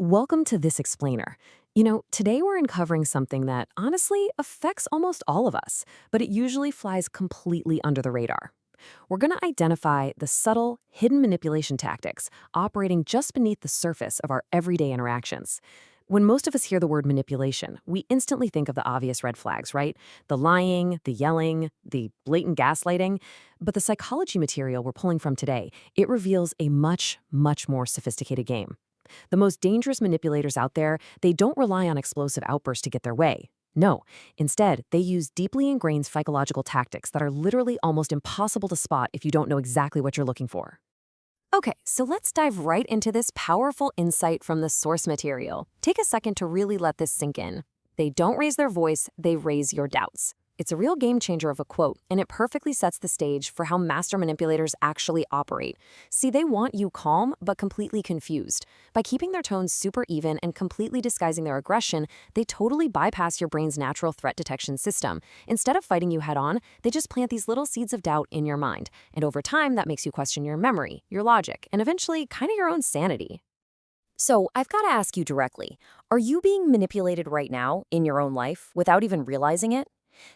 Welcome to This Explainer. Today we're uncovering something that honestly affects almost all of us, but it usually flies completely under the radar. We're going to identify the subtle, hidden manipulation tactics operating just beneath the surface of our everyday interactions. When most of us hear the word manipulation, we instantly think of the obvious red flags, right? The lying, the yelling, the blatant gaslighting. But the psychology material we're pulling from today, it reveals a much, much more sophisticated game. The most dangerous manipulators out there, they don't rely on explosive outbursts to get their way. No, instead, they use deeply ingrained psychological tactics that are literally almost impossible to spot if you don't know exactly what you're looking for. Okay, so let's dive right into this powerful insight from the source material. Take a second to really let this sink in. They don't raise their voice, they raise your doubts. It's a real game changer of a quote, and it perfectly sets the stage for how master manipulators actually operate. See, they want you calm, but completely confused. By keeping their tones super even and completely disguising their aggression, they totally bypass your brain's natural threat detection system. Instead of fighting you head on, they just plant these little seeds of doubt in your mind. And over time, that makes you question your memory, your logic, and eventually kind of your own sanity. So, I've got to ask you directly, are you being manipulated right now in your own life without even realizing it?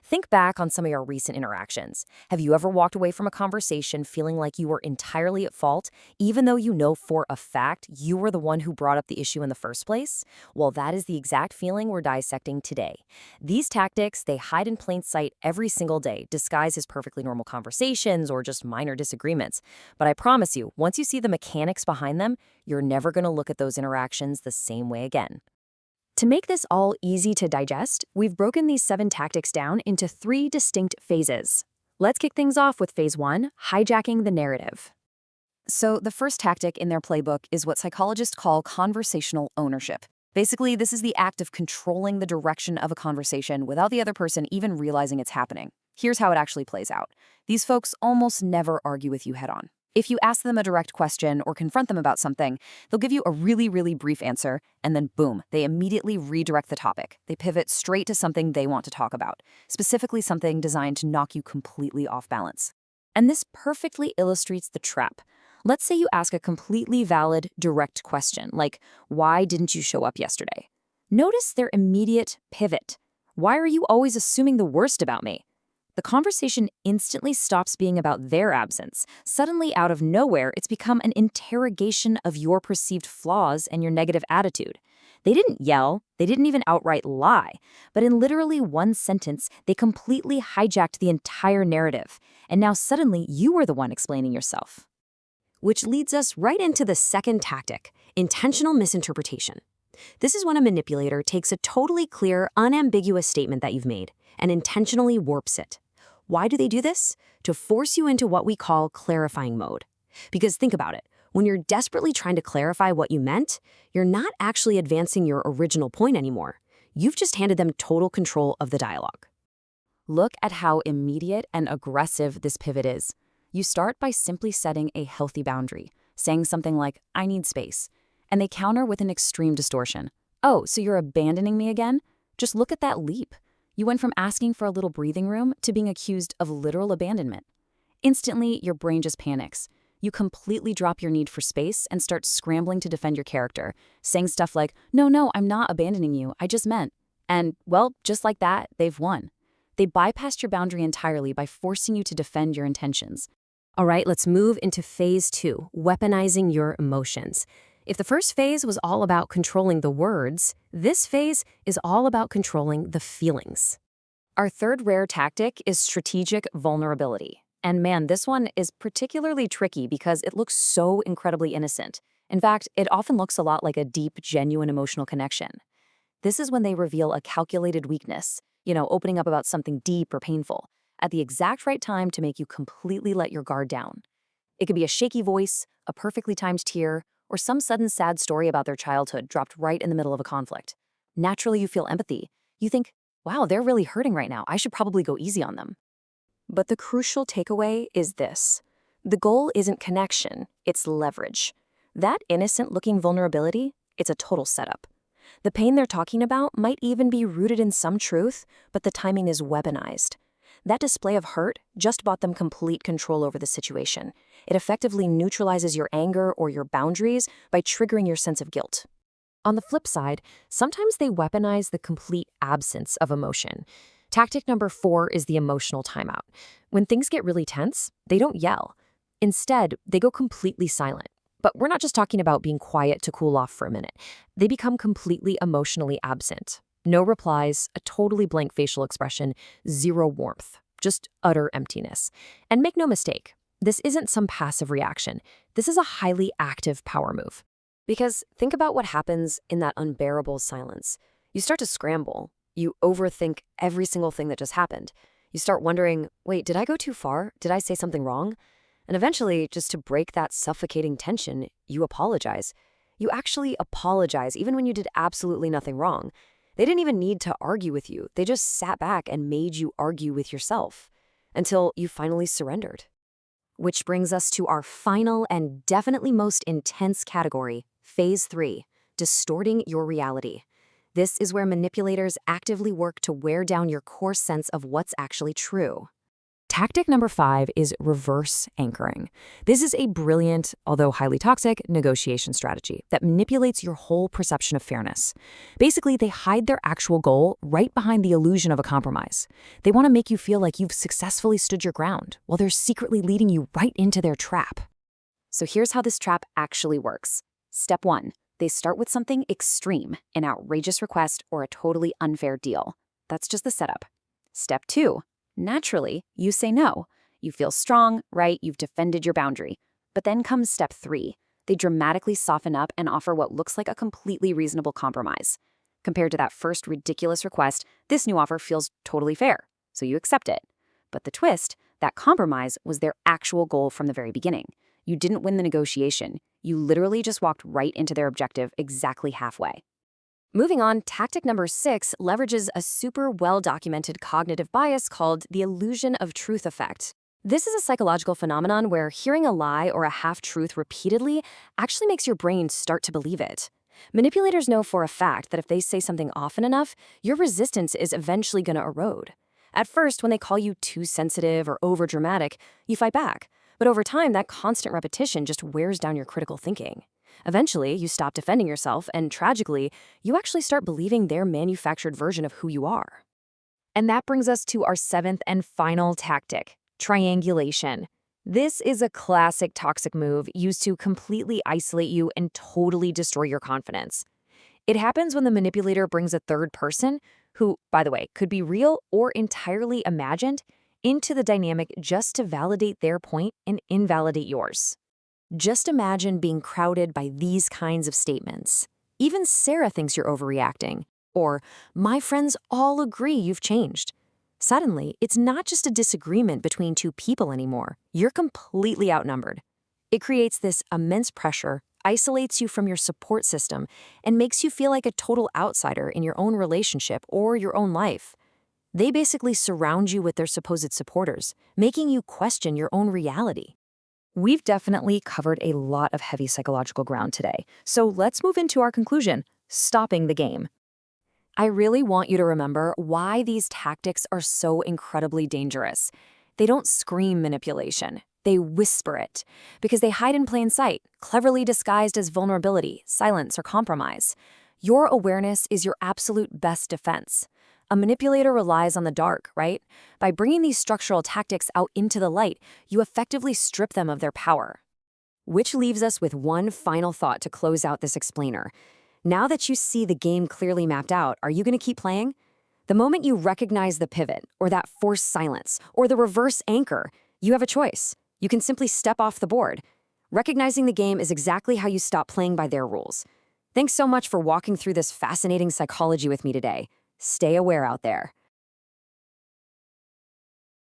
Think back on some of your recent interactions. Have you ever walked away from a conversation feeling like you were entirely at fault, even though you know for a fact you were the one who brought up the issue in the first place? Well, that is the exact feeling we're dissecting today. These tactics, they hide in plain sight every single day, disguised as perfectly normal conversations or just minor disagreements. But I promise you, once you see the mechanics behind them, you're never going to look at those interactions the same way again. To make this all easy to digest, we've broken these 7 tactics down into 3 distinct phases. Let's kick things off with phase 1, hijacking the narrative. So the first tactic in their playbook is what psychologists call conversational ownership. Basically, this is the act of controlling the direction of a conversation without the other person even realizing it's happening. Here's how it actually plays out. These folks almost never argue with you head on. If you ask them a direct question or confront them about something, they'll give you a really brief answer, and then boom, they immediately redirect the topic. They pivot straight to something they want to talk about, specifically something designed to knock you completely off balance. And this perfectly illustrates the trap. Let's say you ask a completely valid, direct question, like, why didn't you show up yesterday? Notice their immediate pivot. Why are you always assuming the worst about me? The conversation instantly stops being about their absence. Suddenly, out of nowhere, it's become an interrogation of your perceived flaws and your negative attitude. They didn't yell, they didn't even outright lie, but in literally one sentence, they completely hijacked the entire narrative. And now suddenly, you are the one explaining yourself. Which leads us right into the second tactic, intentional misinterpretation. This is when a manipulator takes a totally clear, unambiguous statement that you've made and intentionally warps it. Why do they do this? To force you into what we call clarifying mode. Because think about it, when you're desperately trying to clarify what you meant, you're not actually advancing your original point anymore. You've just handed them total control of the dialogue. Look at how immediate and aggressive this pivot is. You start by simply setting a healthy boundary, saying something like, I need space. And they counter with an extreme distortion. Oh, so you're abandoning me again? Just look at that leap. You went from asking for a little breathing room to being accused of literal abandonment. Instantly, your brain just panics. You completely drop your need for space and start scrambling to defend your character, saying stuff like, no, I'm not abandoning you, I just meant. And, well, just like that, they've won. They bypassed your boundary entirely by forcing you to defend your intentions. All right, let's move into phase 2, weaponizing your emotions. If the first phase was all about controlling the words, this phase is all about controlling the feelings. Our third rare tactic is strategic vulnerability. And man, this one is particularly tricky because it looks so incredibly innocent. In fact, it often looks a lot like a deep, genuine emotional connection. This is when they reveal a calculated weakness, opening up about something deep or painful, at the exact right time to make you completely let your guard down. It could be a shaky voice, a perfectly timed tear, or some sudden sad story about their childhood dropped right in the middle of a conflict. Naturally, you feel empathy. You think, wow, they're really hurting right now. I should probably go easy on them. But the crucial takeaway is this. The goal isn't connection, it's leverage. That innocent-looking vulnerability, it's a total setup. The pain they're talking about might even be rooted in some truth, but the timing is weaponized. That display of hurt just bought them complete control over the situation. It effectively neutralizes your anger or your boundaries by triggering your sense of guilt. On the flip side, sometimes they weaponize the complete absence of emotion. Tactic number 4 is the emotional timeout. When things get really tense, they don't yell. Instead, they go completely silent. But we're not just talking about being quiet to cool off for a minute. They become completely emotionally absent. No replies, a totally blank facial expression, zero warmth, just utter emptiness. And make no mistake, this isn't some passive reaction. This is a highly active power move. Because think about what happens in that unbearable silence. You start to scramble. You overthink every single thing that just happened. You start wondering, wait, did I go too far? Did I say something wrong? And eventually, just to break that suffocating tension, you apologize. You actually apologize, even when you did absolutely nothing wrong. They didn't even need to argue with you. They just sat back and made you argue with yourself until you finally surrendered. Which brings us to our final and definitely most intense category, Phase 3, distorting your reality. This is where manipulators actively work to wear down your core sense of what's actually true. Tactic number 5 is reverse anchoring. This is a brilliant, although highly toxic, negotiation strategy that manipulates your whole perception of fairness. Basically, they hide their actual goal right behind the illusion of a compromise. They want to make you feel like you've successfully stood your ground, while they're secretly leading you right into their trap. So here's how this trap actually works. Step 1. They start with something extreme, an outrageous request or a totally unfair deal. That's just the setup. Step 2. Naturally, you say no. You feel strong, right? You've defended your boundary. But then comes step 3. They dramatically soften up and offer what looks like a completely reasonable compromise. Compared to that first ridiculous request, this new offer feels totally fair, so you accept it. But the twist, that compromise was their actual goal from the very beginning. You didn't win the negotiation. You literally just walked right into their objective exactly halfway. Moving on, tactic number 6 leverages a super well-documented cognitive bias called the illusion of truth effect. This is a psychological phenomenon where hearing a lie or a half-truth repeatedly actually makes your brain start to believe it. Manipulators know for a fact that if they say something often enough, your resistance is eventually going to erode. At first, when they call you too sensitive or overdramatic, you fight back. But over time, that constant repetition just wears down your critical thinking. Eventually, you stop defending yourself, and tragically, you actually start believing their manufactured version of who you are. And that brings us to our 7th and final tactic, triangulation. This is a classic toxic move used to completely isolate you and totally destroy your confidence. It happens when the manipulator brings a third person, who, by the way, could be real or entirely imagined, into the dynamic just to validate their point and invalidate yours. Just imagine being crowded by these kinds of statements. Even Sarah thinks you're overreacting. Or, my friends all agree you've changed. Suddenly, it's not just a disagreement between two people anymore. You're completely outnumbered. It creates this immense pressure, isolates you from your support system, and makes you feel like a total outsider in your own relationship or your own life. They basically surround you with their supposed supporters, making you question your own reality. We've definitely covered a lot of heavy psychological ground today, so let's move into our conclusion, stopping the game. I really want you to remember why these tactics are so incredibly dangerous. They don't scream manipulation, they whisper it, because they hide in plain sight, cleverly disguised as vulnerability, silence, or compromise. Your awareness is your absolute best defense. A manipulator relies on the dark, right? By bringing these structural tactics out into the light, you effectively strip them of their power. Which leaves us with one final thought to close out this explainer. Now that you see the game clearly mapped out, are you going to keep playing? The moment you recognize the pivot, or that forced silence, or the reverse anchor, you have a choice. You can simply step off the board. Recognizing the game is exactly how you stop playing by their rules. Thanks so much for walking through this fascinating psychology with me today. Stay aware out there.